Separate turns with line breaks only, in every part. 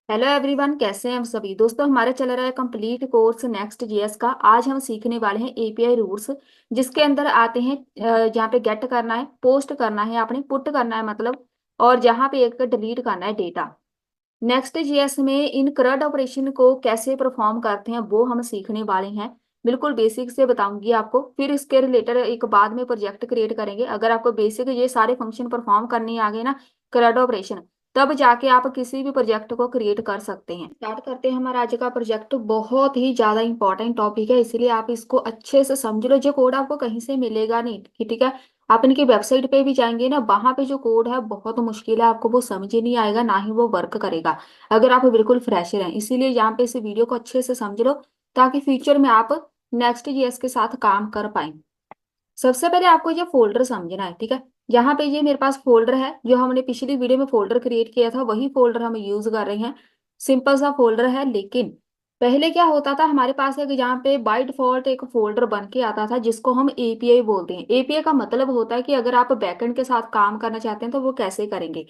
Hello everyone, कैसे हैं हम सभी दोस्तों। हमारा चल रहा है कंप्लीट कोर्स नेक्स्ट जीएस का। आज हम सीखने वाले हैं एपीआई रूल्स, जिसके अंदर आते हैं जहाँ पे गेट करना है, पोस्ट करना है, आपने पुट करना है मतलब, और जहाँ पे एक डिलीट करना है डेटा। नेक्स्ट जीएस में इन करंट ऑपरेशन को कैसे परफॉर्म करते हैं वो हम सीखने वाले हैं। बिल्कुल बेसिक से बताऊंगी आपको, फिर इसके रिलेटेड एक बाद में प्रोजेक्ट क्रिएट करेंगे। अगर आपको बेसिक ये सारे फंक्शन परफॉर्म करने आ गए ना, करंट ऑपरेशन, तब जाके आप किसी भी प्रोजेक्ट को क्रिएट कर सकते हैं। स्टार्ट करते हैं हमारा आज का प्रोजेक्ट। बहुत ही ज्यादा इंपॉर्टेंट टॉपिक है, इसलिए आप इसको अच्छे से समझ लो। जो कोड आपको कहीं से मिलेगा नहीं, ठीक है। आप इनकी वेबसाइट पे भी जाएंगे ना, वहां पे जो कोड है बहुत मुश्किल है, आपको वो समझ ही नहीं आएगा, ना ही वो वर्क करेगा अगर आप बिल्कुल फ्रेशर हैं। इसीलिए यहाँ पे इस वीडियो को अच्छे से समझ लो, ताकि फ्यूचर में आप नेक्स्ट जीएस के साथ काम कर पाए। सबसे पहले आपको ये फोल्डर समझना है, ठीक है। यहाँ पे ये मेरे पास फोल्डर है, जो हमने पिछली वीडियो में फोल्डर क्रिएट किया था, वही फोल्डर हम यूज कर रहे हैं। सिंपल सा फोल्डर है, लेकिन पहले क्या होता था, हमारे पास एक यहाँ पे बाय डिफॉल्ट एक फोल्डर बन के आता था, जिसको हम एपीआई बोलते हैं। एपीआई का मतलब होता है कि अगर आप बैकएंड के साथ काम करना चाहते हैं तो वो कैसे करेंगे।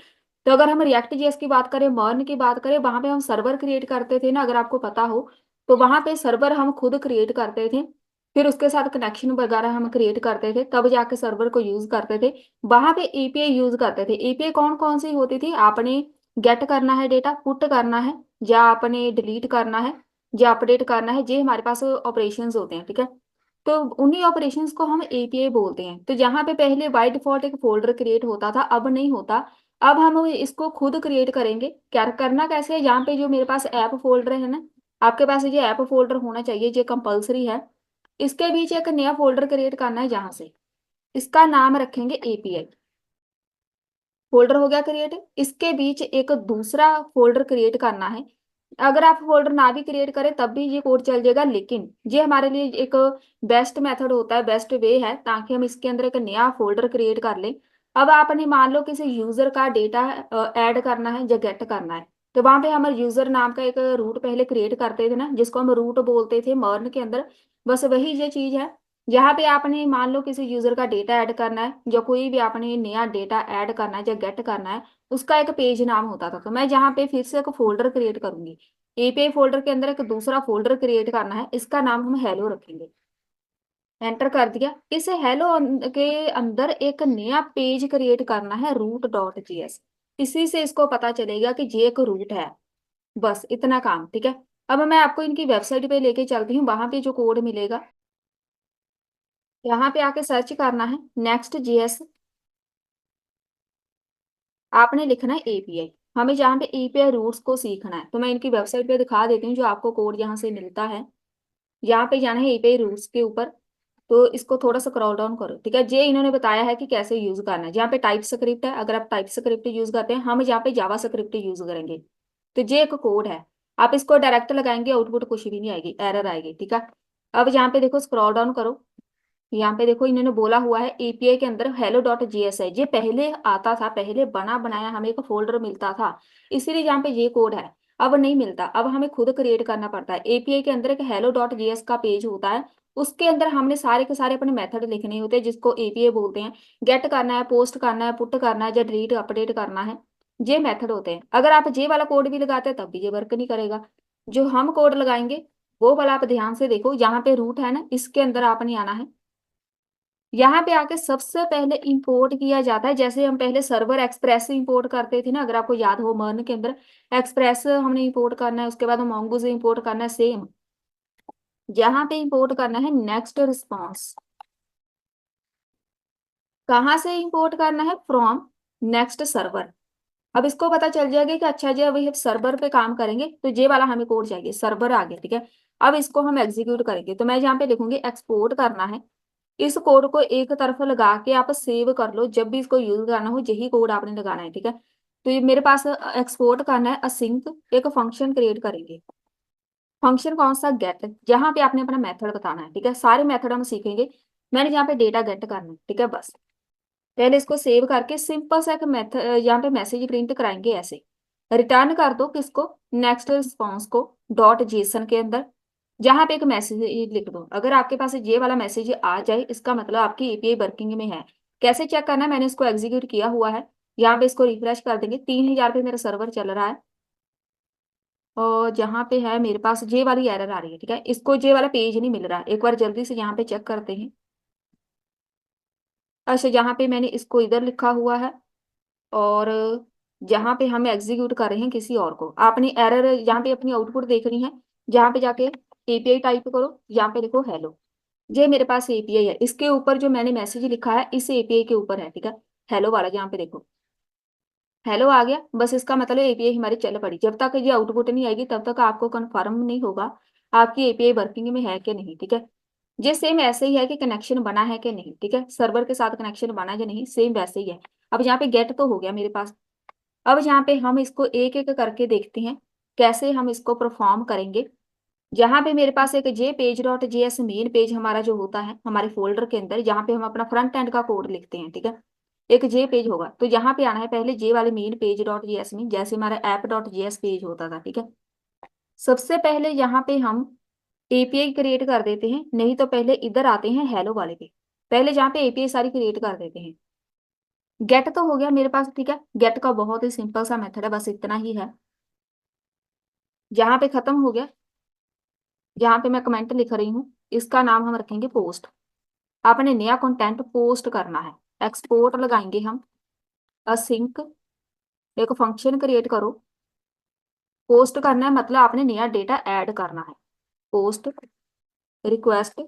तो अगर हम रिएक्ट जेएस की बात करें, मर्न की बात करें, वहां पे हम सर्वर क्रिएट करते थे ना, अगर आपको पता हो, तो वहां पे सर्वर हम खुद क्रिएट करते थे। फिर उसके साथ कनेक्शन वगैरह हम क्रिएट करते थे, तब जाके सर्वर को यूज करते थे। वहां पे एपीआई यूज करते थे। एपीआई कौन कौन सी होती थी, आपने गेट करना है डेटा, पुट करना है, या आपने डिलीट करना है, या अपडेट करना है, ये हमारे पास ऑपरेशंस होते हैं, ठीक है। तो उन्हीं ऑपरेशंस को हम एपीआई बोलते हैं। तो जहाँ पे पहले बाय डिफॉल्ट एक फोल्डर क्रिएट होता था, अब नहीं होता। अब हम इसको खुद क्रिएट करेंगे। क्या करना कैसे है, यहाँ पे जो मेरे पास ऐप फोल्डर है ना, आपके पास ये ऐप फोल्डर होना चाहिए, ये कंपलसरी है। इसके बीच एक नया फोल्डर क्रिएट करना है, जहां से इसका नाम रखेंगे एपीआई। फोल्डर हो गया क्रिएट। इसके बीच एक दूसरा फोल्डर क्रिएट करना है। अगर आप फोल्डर ना भी क्रिएट करें तब भी ये कोड चल जाएगा, लेकिन ये हमारे लिए एक बेस्ट मेथड होता है, बेस्ट वे है, ताकि हम इसके अंदर एक नया फोल्डर क्रिएट कर लें। अब आपने मान लो किसी यूजर का डेटा ऐड करना है या गेट करना है, तो वहां पे हम यूजर नाम का एक रूट पहले क्रिएट करते थे ना, जिसको हम रूट बोलते थे मर्न के अंदर। बस वही ये चीज है। यहाँ पे आपने मान लो किसी यूजर का डेटा ऐड करना है, जो कोई भी आपने नया डेटा ऐड करना है या गेट करना है, उसका एक पेज नाम होता था। तो मैं यहाँ पे फिर से एक फोल्डर क्रिएट करूंगी। एपीआई फोल्डर के अंदर एक दूसरा फोल्डर क्रिएट करना है, इसका नाम हम हेलो रखेंगे। एंटर कर दिया। इस हेलो के अंदर एक नया पेज क्रिएट करना है, root.js। इसी से इसको पता चलेगा कि ये एक रूट है। बस इतना काम, ठीक है। अब मैं आपको इनकी वेबसाइट पे लेके चलती हूँ, वहां पे जो कोड मिलेगा, यहाँ पे आके सर्च करना है नेक्स्ट जीएस। आपने लिखना है एपीआई। हमें जहाँ पे एपीआई रूट्स को सीखना है, तो मैं इनकी वेबसाइट पे दिखा देती हूँ, जो आपको कोड यहाँ से मिलता है। यहाँ पे जाना है एपीआई रूट्स के ऊपर। तो इसको थोड़ा सा स्क्रॉल डाउन करो, ठीक है। ये इन्होंने बताया है कि कैसे यूज करना है। यहाँ पे टाइप स्क्रिप्ट है, अगर आप टाइप स्क्रिप्ट यूज करते हैं, हम यहाँ पे जावा स्क्रिप्ट यूज करेंगे। तो ये एक कोड है, आप इसको डायरेक्ट लगाएंगे, आउटपुट कुछ भी नहीं आएगी, एरर आएगी, ठीक है। अब यहाँ पे देखो, स्क्रॉल डाउन करो। यहाँ पे देखो, इन्होंने बोला हुआ है एपीआई के अंदर hello.js है। ये पहले आता था, पहले बना बनाया हमें एक फोल्डर मिलता था, इसीलिए यहाँ पे ये कोड है। अब नहीं मिलता, अब हमें खुद क्रिएट करना पड़ता है। एपीआई के अंदर एक hello.js का पेज होता है, उसके अंदर हमने सारे के सारे अपने मेथड लिखने होते हैं, जिसको एपीआई बोलते हैं। गेट करना है, पोस्ट करना है, पुट करना है, या डिलीट अपडेट करना है, ये मेथड होते हैं। अगर आप ये वाला कोड भी लगाते हैं तब भी ये वर्क नहीं करेगा। जो हम कोड लगाएंगे वो वाला आप ध्यान से देखो। यहाँ पे रूट है ना, इसके अंदर आपने आना है। यहाँ पे आके सबसे पहले इंपोर्ट किया जाता है, जैसे हम पहले सर्वर एक्सप्रेस इंपोर्ट करते थे ना, अगर आपको याद हो, मर्न के अंदर एक्सप्रेस हमने इंपोर्ट करना है, उसके बाद मोंगो से इंपोर्ट करना है, सेम यहाँ पे इंपोर्ट करना है नेक्स्ट रिस्पॉन्स। कहाँ से इंपोर्ट करना है, फ्रॉम नेक्स्ट सर्वर। अब इसको पता चल जाएगा कि अच्छा जी अभी हम सर्वर पे काम करेंगे, तो ये वाला हमें कोड चाहिए, सर्वर आ गया, ठीक है। अब इसको हम एग्जीक्यूट करेंगे, तो मैं यहाँ पे लिखूंगी एक्सपोर्ट करना है। इस कोड को एक तरफ लगा के आप सेव कर लो, जब भी इसको यूज करना हो यही कोड आपने लगाना है, ठीक है। तो ये मेरे पास एक्सपोर्ट करना है असिंक, एक फंक्शन क्रिएट करेंगे। फंक्शन कौन सा, गेट, जहाँ पे आपने अपना मेथड बताना है, ठीक है। सारे मेथड हम सीखेंगे। मैंने यहाँ पे डेटा गेट करना है, ठीक है, बस। पहले इसको सेव करके सिंपल सा एक मेथड यहाँ पे मैसेज प्रिंट कराएंगे ऐसे। रिटर्न कर दो किसको, नेक्स्ट रिस्पॉन्स को, डॉट जेसन के अंदर। जहां पे एक मैसेज लिख दो। अगर आपके पास ये वाला मैसेज आ जाए, इसका मतलब आपकी एपीआई वर्किंग में है। कैसे चेक करना है, मैंने इसको एग्जीक्यूट किया हुआ है। यहाँ पे इसको रिफ्रेश कर देंगे, 3000 पे मेरा सर्वर चल रहा है। और जहाँ पे है मेरे पास जे वाली एरर आ रही है, ठीक है, इसको जे वाला पेज नहीं मिल रहा, एक बार जल्दी से यहाँ पे चेक करते हैं। अच्छा, यहाँ पे मैंने इसको इधर लिखा हुआ है, और जहाँ पे हम एग्जीक्यूट कर रहे हैं किसी और को, आपने एरर यहाँ पे अपनी आउटपुट देखनी है, जहाँ पे जाके एपीआई टाइप करो, यहाँ पे देखो हेलो, ये मेरे पास एपीआई है, इसके ऊपर जो मैंने मैसेज लिखा है इस एपीआई के ऊपर है, ठीक है, हेलो वाला, यहाँ पे देखो हेलो आ गया, बस इसका मतलब एपीआई हमारी चल पड़ी। जब तक ये आउटपुट नहीं आएगी तब तक आपको कंफर्म नहीं होगा आपकी एपीआई वर्किंग में है कि नहीं, ठीक है। ये सेम ऐसे ही है कि कनेक्शन बना है कि नहीं, ठीक है, सर्वर के साथ कनेक्शन बना है या नहीं, सेम वैसे ही है। अब यहाँ पे गेट तो हो गया मेरे पास, अब यहाँ पे हम इसको एक एक करके देखते हैं कैसे हम इसको परफॉर्म करेंगे। यहाँ पे मेरे पास एक J page dot JS main page हमारा जो होता है हमारे फोल्डर के अंदर, जहाँ पे हम अपना फ्रंट एंड का कोड लिखते हैं, ठीक है, एक जे पेज होगा, तो यहाँ पे आना है पहले जे वाले मेन पेज डॉट जेएस में, जैसे हमारा ऐप डॉट जेएस पेज होता था, ठीक है। सबसे पहले यहाँ पे हम एपीआई क्रिएट कर देते हैं, नहीं तो पहले इधर आते हैं हेलो वाले पे, पहले जहाँ पे एपीआई सारी क्रिएट कर देते हैं। गेट तो हो गया मेरे पास, ठीक है, गेट का बहुत ही सिंपल सा मेथड है, बस इतना ही है। यहाँ पे खत्म हो गया, यहाँ पे मैं कमेंट लिख रही हूँ, इसका नाम हम रखेंगे पोस्ट। आपने नया कंटेंट पोस्ट करना है, एक्सपोर्ट लगाएंगे हम, असिंक, एक फंक्शन क्रिएट करो, पोस्ट करना है मतलब आपने नया डेटा ऐड करना है, पोस्ट रिक्वेस्ट,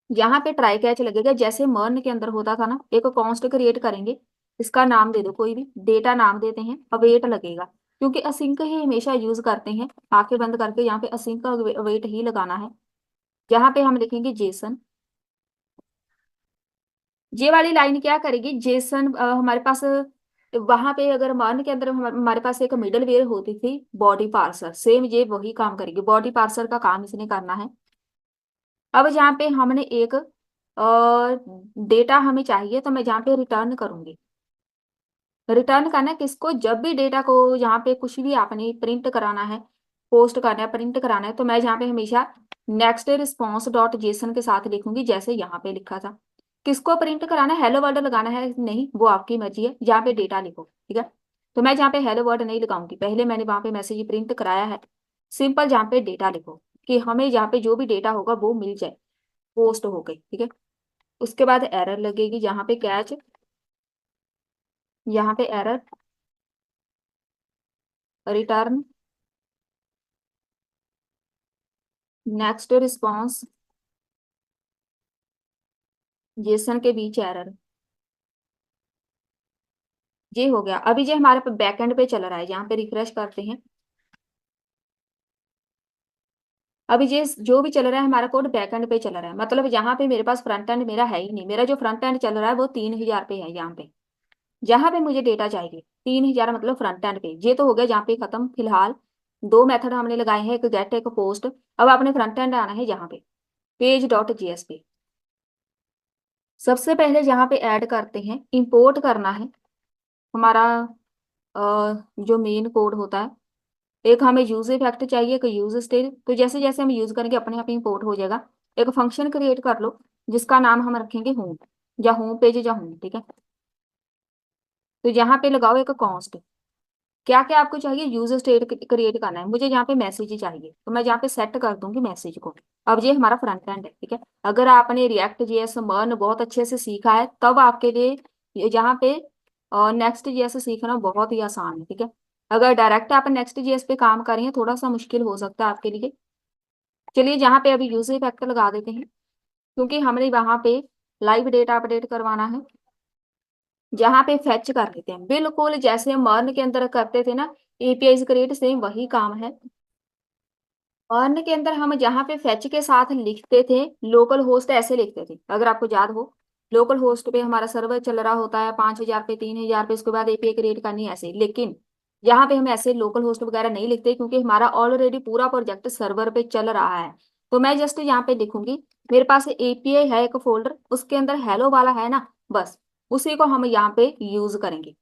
यहाँ पे ट्राई कैच लगेगा, जैसे मर्न के अंदर होता था ना, एक कॉन्स्ट क्रिएट करेंगे, इसका नाम दे दो कोई भी, डेटा नाम देते हैं, अवेट लगेगा, क्योंकि असिंक ही हमेशा यूज करते हैं, आंखें बंद करके यहाँ पे असिंक का अवेट ही लगाना है। यहाँ पे हम लिखेंगे जेसन, ये वाली लाइन क्या करेगी, जेसन हमारे पास वहां पे अगर मान के अंदर हमारे पास एक मिडल वेयर होती थी बॉडी पार्सर, सेम ये वही काम करेगी, बॉडी पार्सर का काम इसने करना है। अब यहाँ पे हमने एक डेटा हमें चाहिए, तो मैं यहाँ पे रिटर्न करूंगी, रिटर्न करना है किसको, जब भी डेटा को यहाँ पे कुछ भी आपने प्रिंट कराना है, पोस्ट करना है, प्रिंट कराना है, तो मैं यहाँ पे हमेशा नेक्स्ट रिस्पॉन्स डॉट जेसन के साथ लिखूंगी, जैसे यहाँ पे लिखा था। किसको प्रिंट कराना है, हेलो वर्ल्ड लगाना है नहीं, वो आपकी मर्जी है, यहाँ पे डेटा लिखो, ठीक है। तो मैं यहाँ पे हेलो वर्ल्ड नहीं लगाऊंगी, पहले मैंने वहां पे मैसेज प्रिंट कराया है, सिंपल यहाँ पे डेटा लिखो कि हमें यहाँ पे जो भी डेटा होगा वो मिल जाए, पोस्ट हो गई, ठीक है। उसके बाद एरर लगेगी, यहाँ पे कैच, यहाँ पे error, return, next response, Jason के बीच एरर, ये हो गया। अभी ये हमारे पे बैकएंड पे चल रहा है, यहाँ पे रिफ्रेश करते हैं, अभी ये जो भी चल रहा है हमारा कोड बैकएंड पे चल रहा है, मतलब यहाँ पे मेरे पास फ्रंट एंड मेरा है ही नहीं, मेरा जो फ्रंट एंड चल रहा है वो 3000 पे है, यहाँ पे जहाँ पे मुझे डेटा चाहिए 3000, मतलब फ्रंट एंड पे। ये तो हो गया यहाँ पे खत्म, फिलहाल दो मेथड हमने लगाए हैं, एक गेट एक पोस्ट। अब आपने फ्रंट एंड आना है यहाँ पे पेज डॉट जीएस पे, सबसे पहले यहाँ पे ऐड करते हैं, इंपोर्ट करना है हमारा जो मेन कोड होता है, एक हमें यूज इफेक्ट चाहिए, एक यूज स्टेज, तो जैसे जैसे हम यूज करेंगे अपने आप इंपोर्ट हो जाएगा। एक फंक्शन क्रिएट कर लो जिसका नाम हम रखेंगे होम, या होम पेज या होम, ठीक है। तो यहाँ पे लगाओ एक कॉन्स्ट, क्या क्या आपको चाहिए, यूज स्टेट क्रिएट करना है, मुझे यहाँ पे मैसेज ही चाहिए, तो मैं यहाँ पे सेट कर दूंगी मैसेज को। अब ये हमारा फ्रंट एंड है, ठीक है। अगर आपने रिएक्ट जेएस मर्न बहुत अच्छे से सीखा है तब आपके लिए यहाँ पे नेक्स्ट जेएस सीखना बहुत ही आसान है, ठीक है। अगर डायरेक्ट आप नेक्स्ट जेएस पे काम कर रहे हैं थोड़ा सा मुश्किल हो सकता है आपके लिए। चलिए यहाँ पे अभी यूज इफेक्ट लगा देते हैं, क्योंकि हमने वहां पे लाइव डेटा अपडेट करवाना है, जहाँ पे फेच कर लेते हैं, बिल्कुल जैसे हम मर्न के अंदर करते थे ना एपीआई क्रिएट, सेम वही काम है। मर्न के अंदर हम जहाँ पे फेच के साथ लिखते थे लोकल होस्ट, ऐसे लिखते थे अगर आपको याद हो, लोकल होस्ट पे हमारा सर्वर चल रहा होता है 5000 पे 3000 पे, उसके बाद एपीआई क्रिएट करनी है ऐसे, लेकिन यहाँ पे हम ऐसे लोकल होस्ट वगैरह नहीं लिखते, क्योंकि हमारा ऑलरेडी पूरा प्रोजेक्ट सर्वर पे चल रहा है। तो मैं जस्ट यहाँ पे लिखूंगी, मेरे पास एपीआई है एक फोल्डर, उसके अंदर हेलो वाला है ना, बस उसी को हम यहाँ पे यूज करेंगे।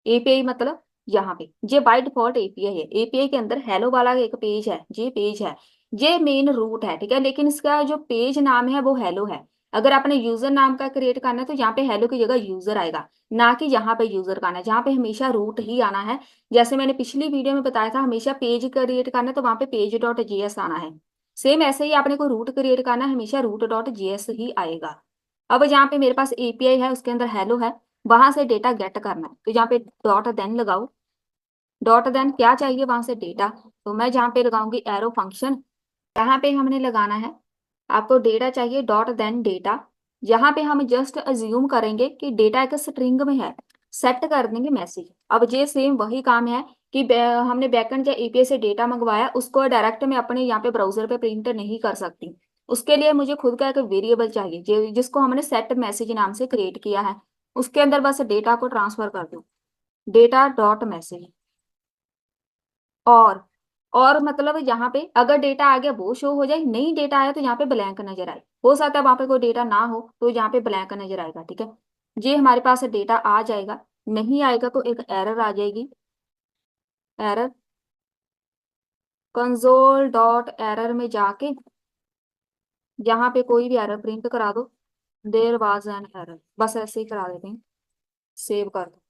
एपीआई मतलब यहाँ पे ये बाय डिफॉल्ट एपीआई है, एपीआई के अंदर हेलो वाला एक पेज है, ये पेज है, ये मेन रूट है, ठीक है, लेकिन इसका जो पेज नाम है वो हेलो है। अगर आपने यूजर नाम का क्रिएट करना है तो यहाँ पे हेलो की जगह यूजर आएगा, ना कि यहाँ पे यूजर का आना है। जहाँ पे हमेशा रूट ही आना है, जैसे मैंने पिछली वीडियो में बताया था, हमेशा पेज क्रिएट करना है तो वहाँ पे पेज.js आना है। सेम ऐसे ही आपने को रूट क्रिएट करना है, हमेशा root.js ही आएगा। अब जहाँ पे मेरे पास एपीआई है उसके अंदर हेलो है, वहां से डेटा गेट करना है, तो यहाँ पे डॉट देन लगाओ। डॉट देन क्या चाहिए वहां से डेटा, तो मैं जहाँ पे लगाऊंगी एरो फंक्शन। यहाँ पे हमने लगाना है, आपको डेटा चाहिए डॉट देन डेटा। यहाँ पे हम जस्ट अज्यूम करेंगे कि डेटा एक स्ट्रिंग में है, सेट कर देंगे मैसेज। अब ये सेम वही काम है कि हमने बैकएंड या एपीआई से डेटा मंगवाया, उसको डायरेक्ट मैं अपने यहाँ पे ब्राउजर पे प्रिंट नहीं कर सकती। उसके लिए मुझे खुद का एक वेरिएबल चाहिए जिसको हमने सेट मैसेज नाम से क्रिएट किया है। उसके अंदर बस डेटा को ट्रांसफर कर दो, डेटा डॉट मैसेज। और मतलब यहाँ पे अगर डेटा आ गया वो शो हो जाए, नहीं डेटा आया तो यहाँ पे ब्लैंक नजर आए। हो सकता है वहां पे कोई डेटा ना हो तो यहाँ पे ब्लैंक नजर आएगा, ठीक है। ये हमारे पास डेटा आ जाएगा, नहीं आएगा तो एक एरर आ जाएगी। एरर कंसोल डॉट एरर में जाके यहाँ पे कोई भी एरर प्रिंट करा दो, देयर वाज एन एरर, बस ऐसे ही करा देते हैं, सेव कर दो।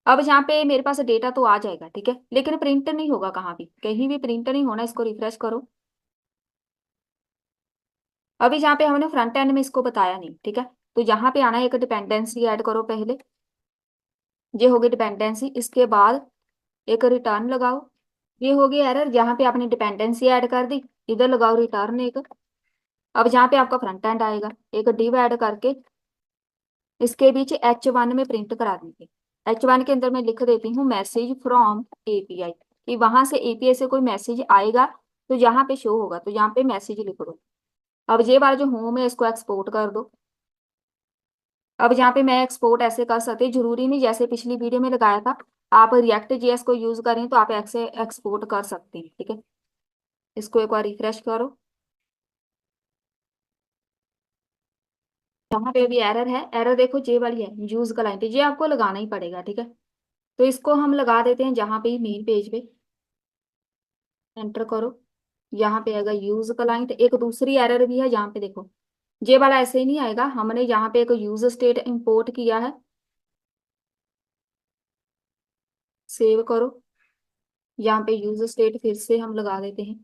अब यहाँ पे मेरे पास डेटा तो आ जाएगा, ठीक है, लेकिन प्रिंट नहीं होगा, कहाँ भी कहीं भी प्रिंट नहीं होना। इसको रिफ्रेश करो। अभी जहाँ पे हमने फ्रंट एंड में इसको बताया नहीं, ठीक है, तो यहाँ पे आना है, एक डिपेंडेंसी ऐड करो पहले। ये होगी डिपेंडेंसी, इसके बाद एक रिटर्न लगाओ। ये होगी एरर, यहाँ पे आपने डिपेंडेंसी ऐड कर दी, इधर लगाओ रिटर्न एक। अब जहाँ पे आपका फ्रंट एंड आएगा, एक डिव ऐड करके इसके बीच H1 में प्रिंट करा देंगे। H1 के अंदर मैं लिख देती हूँ मैसेज फ्रॉम एपीआई, कि वहां से एपीआई से कोई मैसेज आएगा तो यहाँ पे शो होगा, तो यहाँ पे मैसेज लिख दो। अब ये वाला जो होम है इसको एक्सपोर्ट कर दो। अब यहाँ पे मैं एक्सपोर्ट ऐसे कर सकते, जरूरी नहीं जैसे पिछली वीडियो में लगाया था, आप रिएक्ट जेएस को यूज करें तो आप ऐसे एक्सपोर्ट कर सकते हैं, ठीक है। इसको एक बार रिफ्रेश करो। यहाँ पे भी एरर है, एरर देखो जे वाली है, यूज क्लाइंट, ये आपको लगाना ही पड़ेगा, ठीक है। तो इसको हम लगा देते हैं जहाँ पे मेन पेज पे, एंटर करो। यहाँ पे आएगा यूज क्लाइंट। एक दूसरी एरर भी है, यहाँ पे देखो, ये वाला ऐसे ही नहीं आएगा, हमने यहाँ पे एक यूज स्टेट इंपोर्ट किया है। सेव करो। यहाँ पे यूज स्टेट फिर से हम लगा देते हैं,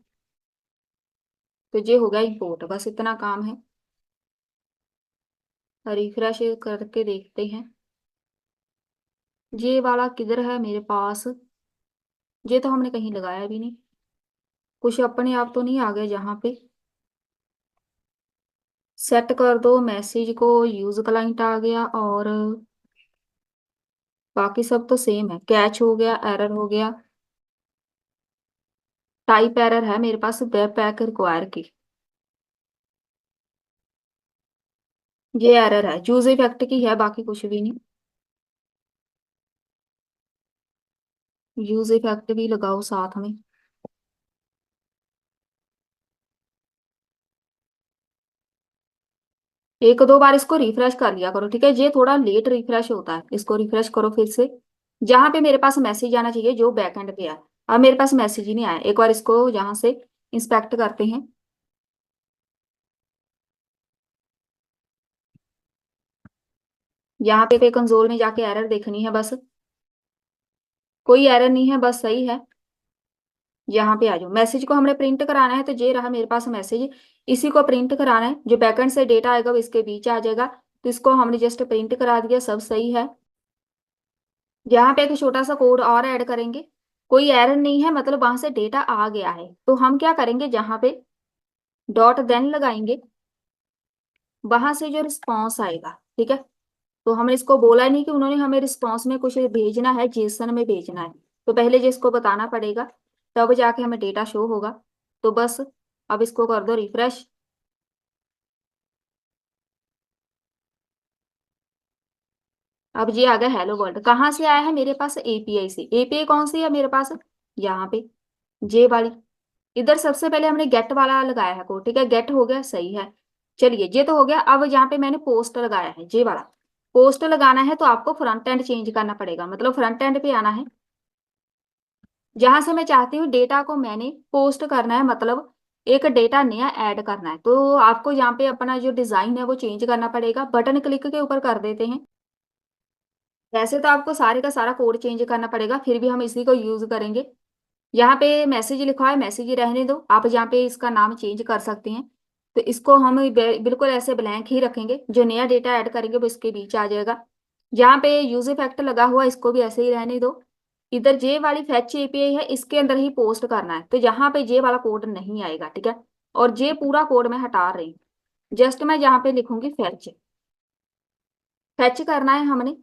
तो ये हो गया इंपोर्ट, बस इतना काम है। रिफ्रेश करके देखते हैं, ये वाला किधर है मेरे पास, ये तो हमने कहीं लगाया भी नहीं। कुछ अपने आप तो नहीं आ गया जहाँ पे, सेट कर दो मैसेज को, यूज क्लाइंट आ गया, और बाकी सब तो सेम है, कैच हो गया, एरर हो गया। टाइप एरर है मेरे पास वेब पैक रिक्वायर की, ये एरर है, चूज इफेक्ट की है, बाकी कुछ भी नहीं। यूज इफेक्ट भी लगाओ साथ में। एक दो बार इसको रिफ्रेश कर लिया करो, ठीक है, ये थोड़ा लेट रिफ्रेश होता है, इसको रिफ्रेश करो फिर से। जहां पे मेरे पास मैसेज आना चाहिए जो बैकएंड पे है, अब मेरे पास मैसेज ही नहीं आया। एक बार इसको यहाँ से इंस्पेक्ट करते हैं। यहाँ पे कंसोल में जाके एरर देखनी है बस, कोई एरर नहीं है, बस सही है। यहाँ पे आ जाओ, मैसेज को हमने प्रिंट कराना है, तो ये रहा मेरे पास मैसेज, इसी को प्रिंट कराना है। जो बैकएंड से डेटा आएगा वो इसके बीच आ जाएगा, तो इसको हमने जस्ट प्रिंट करा दिया, सब सही है। यहाँ पे एक छोटा सा कोड और ऐड करेंगे, कोई एरर नहीं है, मतलब वहां से डेटा आ गया है, तो हम क्या करेंगे, जहाँ पे डॉट देन लगाएंगे, वहां से जो रिस्पॉन्स आएगा, ठीक है, तो हमने इसको बोला नहीं कि उन्होंने हमें रिस्पॉन्स में कुछ भेजना है, जेसन में भेजना है, तो पहले जिसको बताना पड़ेगा, तब जाके हमें डेटा शो होगा। तो बस अब इसको कर दो रिफ्रेश। अब ये आ गया हेलो वर्ल्ड, कहाँ से आया है मेरे पास, एपीआई से। एपीआई कौन सी है मेरे पास, यहाँ पे जे वाली। इधर सबसे पहले हमने गेट वाला लगाया है कोड, ठीक है, गेट हो गया, सही है। चलिए ये तो हो गया। अब यहाँ पे मैंने पोस्ट लगाया है, जे वाला पोस्ट लगाना है, तो आपको फ्रंट एंड चेंज करना पड़ेगा, मतलब फ्रंट एंड पे आना है। जहां से मैं चाहती हूँ डेटा को मैंने पोस्ट करना है, मतलब एक डेटा नया ऐड करना है, तो आपको यहाँ पे अपना जो डिजाइन है वो चेंज करना पड़ेगा। बटन क्लिक के ऊपर कर देते हैं। वैसे तो आपको सारे का सारा कोड चेंज करना पड़ेगा, फिर भी हम इसी को यूज करेंगे। यहाँ पे मैसेज लिखा है, मैसेज ही रहने दो, आप यहाँ पे इसका नाम चेंज कर सकते हैं। तो इसको हम बिल्कुल ऐसे ब्लैंक ही रखेंगे, जो नया डेटा ऐड करेंगे वो इसके बीच आ जाएगा। यहाँ पे यूज इफेक्ट लगा हुआ, इसको भी ऐसे ही रहने दो। इधर जे वाली फैच एपीआई है, इसके अंदर ही पोस्ट करना है, तो यहाँ पे जे वाला कोड नहीं आएगा, ठीक है। और जे पूरा कोड मैं हटा रही हूँ। जस्ट मैं यहाँ पे लिखूंगी फैच। फैच करना है हमने।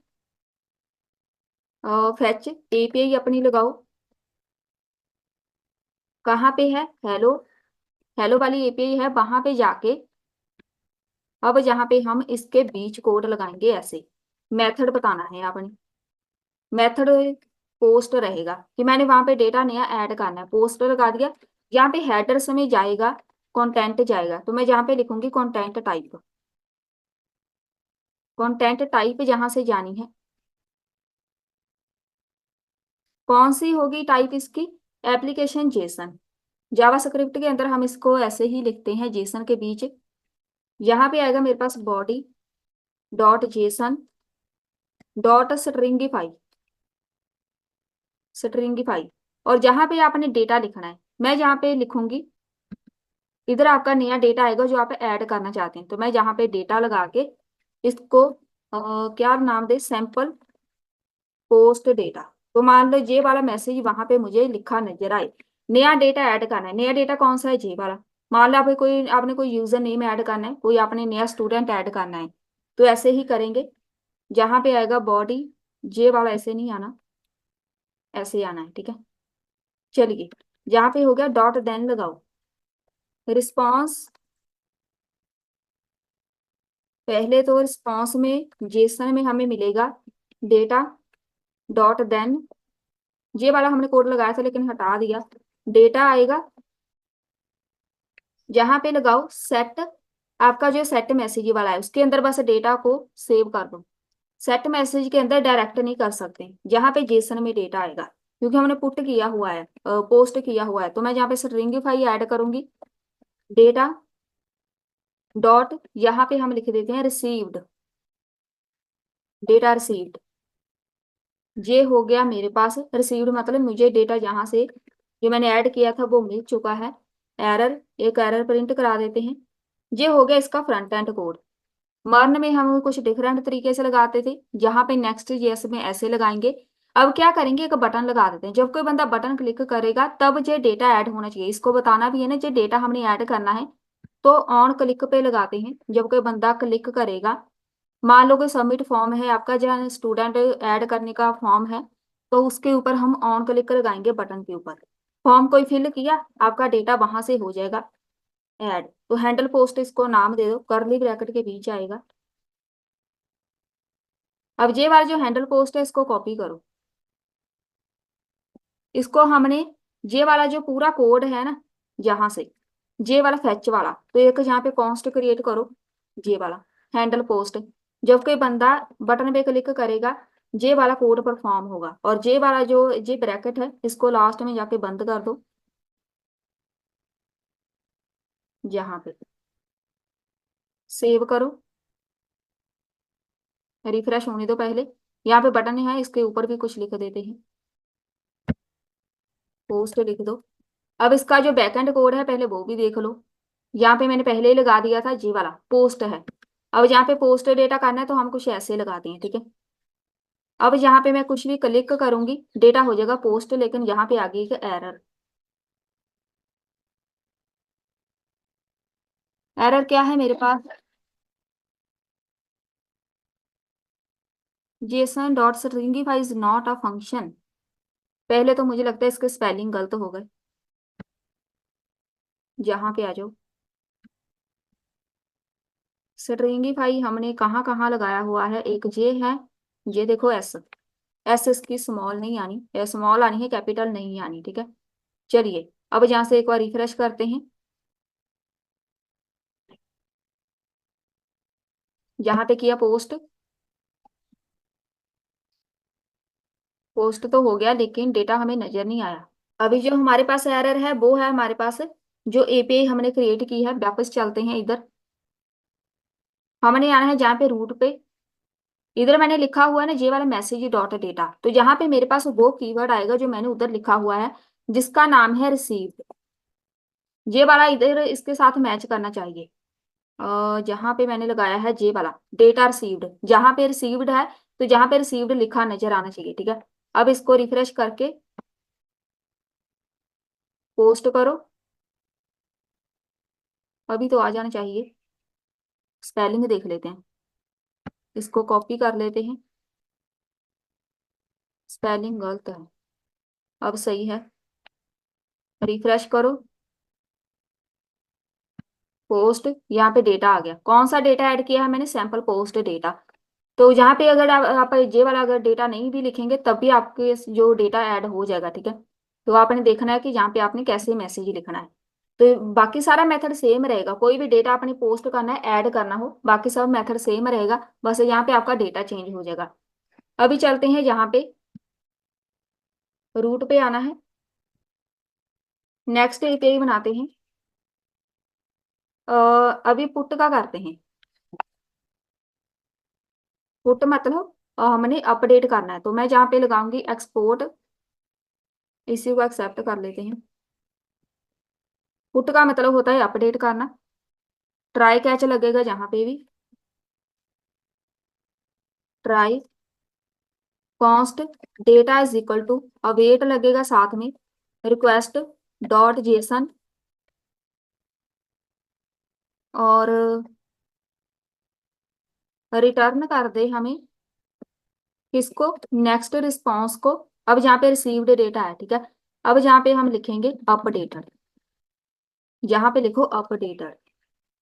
फैच एपीआई अपनी लगाओ। कहाँ पे है? हेलो। हेलो वाली एपीआई है, वहां पे जाके अब यहाँ पे हम इसके बीच कोड लगाएंगे ऐसे। मेथड बताना है आपने। मेथड पोस्ट रहेगा कि मैंने वहां पे डेटा नया ऐड करना है, पोस्ट लगा दिया। यहाँ पे हेडर्स में जाएगा, कंटेंट जाएगा, तो मैं यहाँ पे लिखूंगी कंटेंट टाइप। कंटेंट टाइप जहां से जानी है, कौन सी होगी टाइप इसकी? Application Jason. जावा स्क्रिप्ट के अंदर हम इसको ऐसे ही लिखते हैं जेसन के बीच। यहाँ पे आएगा मेरे पास body dot JSON dot stringify. Stringify. और जहां पे आपने डेटा लिखना है, मैं यहाँ पे लिखूंगी, इधर आपका नया डेटा आएगा जो आप ऐड करना चाहते हैं, तो मैं यहाँ पे डेटा लगा के इसको क्या नाम दे, सैंपल पोस्ट डेटा। तो मान लो जे वाला मैसेज वहां पे मुझे लिखा नजर आए, नया डेटा ऐड करना है। नया डेटा कौन सा है? जे वाला। मान लो आपने कोई यूजर नेम ऐड करना है, कोई आपने नया स्टूडेंट ऐड करना है, तो ऐसे ही करेंगे। जहां पे आएगा बॉडी, जे वाला ऐसे नहीं आना, ऐसे आना है, ठीक है। चलिए, जहाँ पे हो गया डॉट देन लगाओ रिस्पॉन्स। पहले तो रिस्पॉन्स में जेसन में हमें मिलेगा डेटा डॉट देन, ये वाला हमने कोड लगाया था लेकिन हटा दिया। डेटा आएगा, जहां पे लगाओ सेट। आपका जो सेट मैसेज वाला है उसके अंदर बस डेटा को सेव कर दो। सेट मैसेज के अंदर डायरेक्ट नहीं कर सकते, जहां पे जेसन में डेटा आएगा, क्योंकि हमने पुट किया हुआ है, पोस्ट किया हुआ है। तो मैं जहाँ पे स्ट्रिंगिफाई ऐड करूंगी डेटा डॉट, यहाँ पे हम लिख देते हैं रिसीव्ड, डेटा रिसीव्ड। ये हो गया मेरे पास रिसीव्ड, मतलब मुझे डेटा जहां से जो मैंने ऐड किया था वो मिल चुका है। एरर, एक एरर प्रिंट करा देते हैं। ये हो गया इसका फ्रंट एंड कोड। मर्न में हम कुछ डिफरेंट तरीके से लगाते थे, जहां पे नेक्स्ट जेएस में ऐसे लगाएंगे। अब क्या करेंगे, एक बटन लगा देते हैं, जब कोई बंदा बटन क्लिक करेगा तब जो डेटा ऐड होना चाहिए, इसको बताना भी है ना, जो डेटा हमने ऐड करना है। तो ऑन क्लिक पे लगाते हैं, जब कोई बंदा क्लिक करेगा। मान लो कोई सबमिट फॉर्म है आपका, जहाँ स्टूडेंट ऐड करने का फॉर्म है, तो उसके ऊपर हम ऑन क्लिक लगाएंगे बटन के ऊपर। फॉर्म कोई फिल किया, आपका डेटा वहां से हो जाएगा ऐड। तो हैंडल पोस्ट इसको नाम दे दो, करली ब्रैकेट के बीच आएगा। अब ये वाला जो हैंडल पोस्ट है इसको कॉपी करो। इसको हमने ये वाला जो पूरा कोड है ना, जहां से जे वाला फैच वाला, तो एक यहाँ पे कॉन्स्ट क्रिएट करो, जे वाला हैंडल पोस्ट। जब कोई बंदा बटन पे क्लिक करेगा, जे वाला कोड परफॉर्म होगा। और जे वाला जो जे ब्रैकेट है इसको लास्ट में जाके बंद कर दो, यहाँ पे सेव करो। रिफ्रेश होने दो पहले। यहाँ पे बटन है, इसके ऊपर भी कुछ लिख देते हैं, पोस्ट लिख दो। अब इसका जो बैकएंड कोड है पहले वो भी देख लो। यहाँ पे मैंने पहले ही लगा दिया था, जी वाला पोस्ट है। अब यहाँ पे पोस्ट डेटा करना है तो हम कुछ ऐसे लगाते हैं, ठीक है। अब यहाँ पे मैं कुछ भी क्लिक करूंगी डेटा हो जाएगा पोस्ट, लेकिन यहाँ पे आ गई एक एरर। एरर क्या है मेरे पास? JSON dot stringify is not a function. पहले तो मुझे लगता है इसके स्पेलिंग गलत हो गए। यहाँ पे आ जाओ। स्ट्रिंगिफाई हमने कहाँ कहाँ लगाया हुआ है, एक जे है, ये देखो एस। एस इसकी स्मॉल नहीं आनी, स्मॉल आनी है, कैपिटल नहीं आनी, ठीक है। चलिए, अब यहाँ से एक बार रिफ्रेश करते हैं। यहाँ पे किया पोस्ट, पोस्ट तो हो गया लेकिन डेटा हमें नजर नहीं आया। अभी जो हमारे पास एरर है वो है हमारे पास जो एपीआई हमने क्रिएट की है, वापस चलते हैं इधर। हमने आना है जहाँ पे रूट पे, इधर मैंने लिखा हुआ है ना ये वाला मैसेज डॉट डेटा, तो यहाँ पे मेरे पास वो कीवर्ड आएगा जो मैंने उधर लिखा हुआ है, जिसका नाम है रिसीव्ड। ये वाला इधर इसके साथ मैच करना चाहिए। जहाँ पे मैंने लगाया है ये वाला डेटा रिसीव्ड, जहाँ पे रिसीव्ड है, तो जहाँ पे रिसीव्ड लिखा नजर आना चाहिए, ठीक है। अब इसको रिफ्रेश करके पोस्ट करो, अभी तो आ जाना चाहिए। स्पेलिंग देख लेते हैं, इसको कॉपी कर लेते हैं, स्पेलिंग गलत है। अब सही है, रिफ्रेश करो, पोस्ट, यहाँ पे डेटा आ गया। कौन सा डेटा ऐड किया है मैंने? Sample post data. तो यहाँ पे अगर आप ये वाला अगर डेटा नहीं भी लिखेंगे तब भी आपके जो डेटा ऐड हो जाएगा, ठीक है। तो आपने देखना है कि यहाँ पे आपने कैसे मैसेज लिखना है। तो बाकी सारा मेथड सेम रहेगा, कोई भी डेटा आपने पोस्ट करना है, ऐड करना हो, बाकी सब मेथड सेम रहेगा, बस यहाँ पे आपका डेटा चेंज हो जाएगा। अभी चलते हैं यहाँ पे, रूट पे आना है, नेक्स्ट एपीआई बनाते हैं। अभी पुट का करते हैं। पुट मतलब हमने अपडेट करना है, तो मैं जहाँ पे लगाऊंगी एक्सपोर्ट, इसी को एक्सेप्ट कर लेते हैं। पुट का मतलब होता है अपडेट करना। ट्राई कैच लगेगा जहाँ पे भी, try const data is equal to await लगेगा साथ में, रिक्वेस्ट डॉट जेसन, और रिटर्न कर दे हमें किसको? नेक्स्ट रिस्पॉन्स को। अब जहाँ पे रिसीव्ड डेटा है, ठीक है, अब जहाँ पे हम लिखेंगे अपडेटेड, यहाँ पे लिखो अपडेटेड।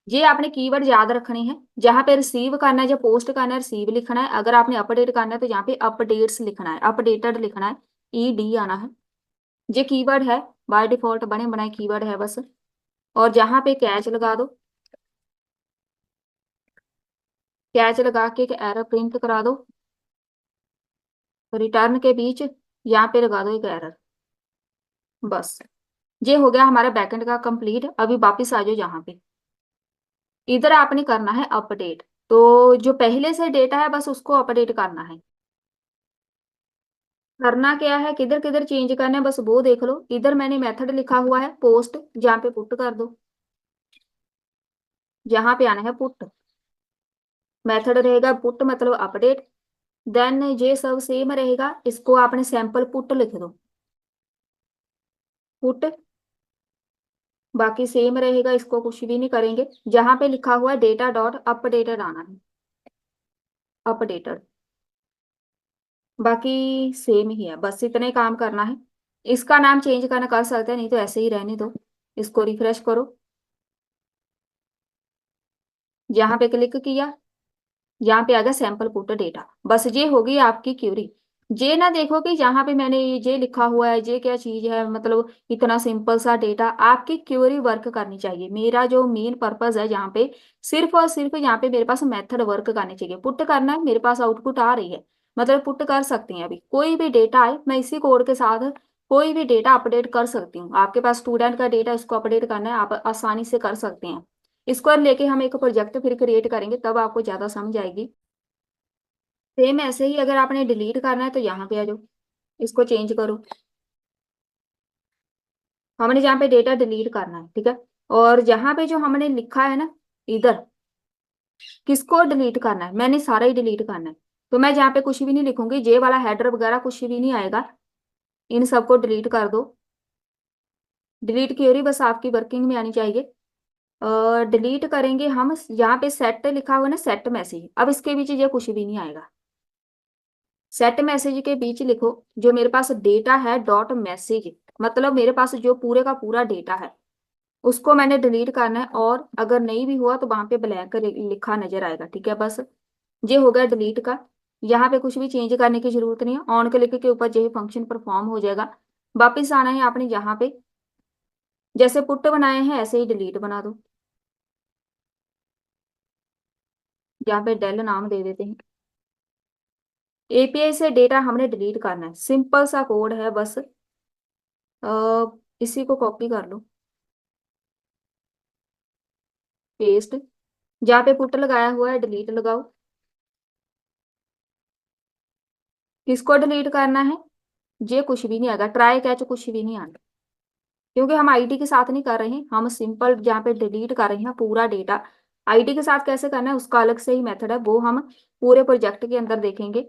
ये आपने कीवर्ड याद रखने हैं, जहाँ पे रिसीव करना है, जब पोस्ट करना है रिसीव लिखना है, अगर आपने अपडेट करना है तो यहाँ पे अपडेट्स लिखना है, अपडेटेड लिखना है, ईडी आना है। ये कीवर्ड है, बाय डिफॉल्ट बने बनाए कीवर्ड है बस। और जहाँ पे कैच लगा दो, कैच लगा के एक एरर प्रिंट करा दो, रिटर्न के बीच यहाँ पे लगा दो एक एरर, बस। ये हो गया हमारा बैकएंड का कंप्लीट। अभी वापिस आ जाओ यहाँ पे, इधर आपने करना है अपडेट, तो जो पहले से डेटा है बस उसको अपडेट करना है। करना क्या है, किधर किधर चेंज करना है, बस वो देख लो। इधर मैंने मेथड लिखा हुआ है पोस्ट, जहाँ पे पुट कर दो, जहाँ पे आना है पुट, मेथड रहेगा पुट मतलब अपडेट। देन ये सब सेम रहेगा, इसको आपने सैंपल पुट लिख दो, पुट, बाकी सेम रहेगा, इसको कुछ भी नहीं करेंगे। जहाँ पे लिखा हुआ है डेटा डॉट अपडेटेड आना है, अपडेटेड, बाकी सेम ही है, बस इतने काम करना है। इसका नाम चेंज करना कर सकते हैं, नहीं तो ऐसे ही रहने दो। इसको रिफ्रेश करो, यहाँ पे क्लिक किया, यहाँ पे आ गया सैंपल पुट डेटा, बस ये होगी आपकी क्यूरी। ये ना देखो कि यहाँ पे मैंने ये लिखा हुआ है, ये क्या चीज है, मतलब इतना सिंपल सा डेटा। आपकी क्यूरी वर्क करनी चाहिए, मेरा जो मेन पर्पज है यहाँ पे, सिर्फ और सिर्फ यहाँ पे मेरे पास मेथड वर्क करने चाहिए। पुट करना है, मेरे पास आउटपुट आ रही है, मतलब पुट कर सकती हैं। अभी कोई भी डेटा आए, मैं इसी कोड के साथ कोई भी डेटा अपडेट कर सकती हूँ। आपके पास स्टूडेंट का डेटा, इसको अपडेट करना है, आप आसानी से कर सकते हैं। इसको लेके हम एक प्रोजेक्ट फिर क्रिएट करेंगे, तब आपको ज्यादा समझ आएगी। सेम ऐसे ही अगर आपने डिलीट करना है तो यहाँ पे आ जाओ, इसको चेंज करो। हमने जहाँ पे डेटा डिलीट करना है, ठीक है। और जहाँ पे जो हमने लिखा है ना, इधर किसको डिलीट करना है? मैंने सारा ही डिलीट करना है, तो मैं जहाँ पे कुछ भी नहीं लिखूंगी, जे वाला हेडर वगैरह कुछ भी नहीं आएगा, इन सबको डिलीट कर दो। डिलीट क्वेरी बस आपकी वर्किंग में आनी चाहिए। डिलीट करेंगे हम, यहाँ पे सेट लिखा हुआ है ना, सेट मैसेज, अब इसके बीच ये कुछ भी नहीं आएगा। सेट मैसेज के बीच लिखो जो मेरे पास डेटा है डॉट मैसेज, मतलब मेरे पास जो पूरे का पूरा डेटा है उसको मैंने डिलीट करना है। और अगर नहीं भी हुआ तो वहां पे ब्लैंक लिखा नजर आएगा, ठीक है, बस। ये हो गया डिलीट का। यहाँ पे कुछ भी चेंज करने की जरूरत नहीं है, ऑन क्लिक के ऊपर जो फंक्शन परफॉर्म हो जाएगा। वापिस आना है आपने यहाँ पे, जैसे पुट बनाए हैं ऐसे ही डिलीट बना दो। यहाँ पे डेल नाम दे देते हैं। एपीआई से डेटा हमने डिलीट करना है, सिंपल सा कोड है बस। इसी को कॉपी कर लो, पेस्ट, जहाँ पे पुट लगाया हुआ है डिलीट लगाओ। किसको डिलीट करना है? ये कुछ भी नहीं आएगा, ट्राई कैच कुछ भी नहीं आएगा, क्योंकि हम आईडी के साथ नहीं कर रहे हैं, हम सिंपल जहाँ पे डिलीट कर रहे हैं पूरा डेटा। आईडी के साथ कैसे करना है उसका अलग से ही मेथड है, वो हम पूरे प्रोजेक्ट के अंदर देखेंगे।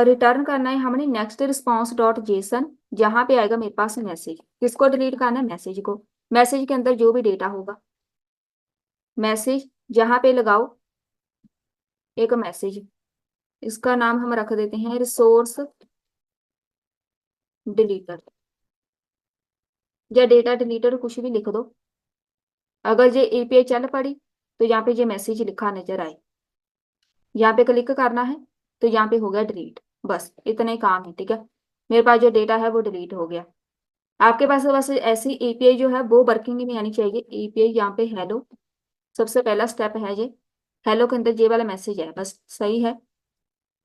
रिटर्न करना है हमने नेक्स्ट रिस्पॉन्स डॉट जेसन, जहाँ पे आएगा मेरे पास मैसेज। किसको डिलीट करना है? मैसेज को। मैसेज के अंदर जो भी डेटा होगा, मैसेज जहाँ पे लगाओ एक मैसेज, इसका नाम हम रख देते हैं रिसोर्स डिलीटर, या डेटा डिलीटर कुछ भी लिख दो। अगर ये एपीआई चल पड़ी तो यहाँ पे ये मैसेज लिखा नजर आए, यहाँ पे क्लिक करना है तो यहाँ पे हो गया डिलीट। बस इतना ही काम है, ठीक है। मेरे पास जो डेटा है वो डिलीट हो गया। आपके पास बस ऐसी एपीआई जो है वो वर्किंग में आनी चाहिए। एपीआई यहाँ पे हेलो, सबसे पहला स्टेप है ये, हेलो के अंदर ये वाला मैसेज है, बस सही है।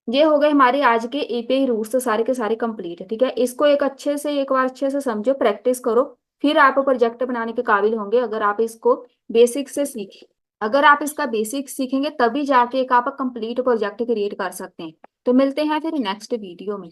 ये हो गए हमारे आज के एपीआई रूट्स सारे के सारे कंप्लीट है, ठीक है। इसको एक बार अच्छे से समझो, प्रैक्टिस करो, फिर आप प्रोजेक्ट बनाने के काबिल होंगे अगर आप इसको बेसिक से सीखें। अगर आप इसका बेसिक सीखेंगे तभी जाके एक आप कंप्लीट प्रोजेक्ट क्रिएट कर सकते हैं। तो मिलते हैं फिर नेक्स्ट वीडियो में।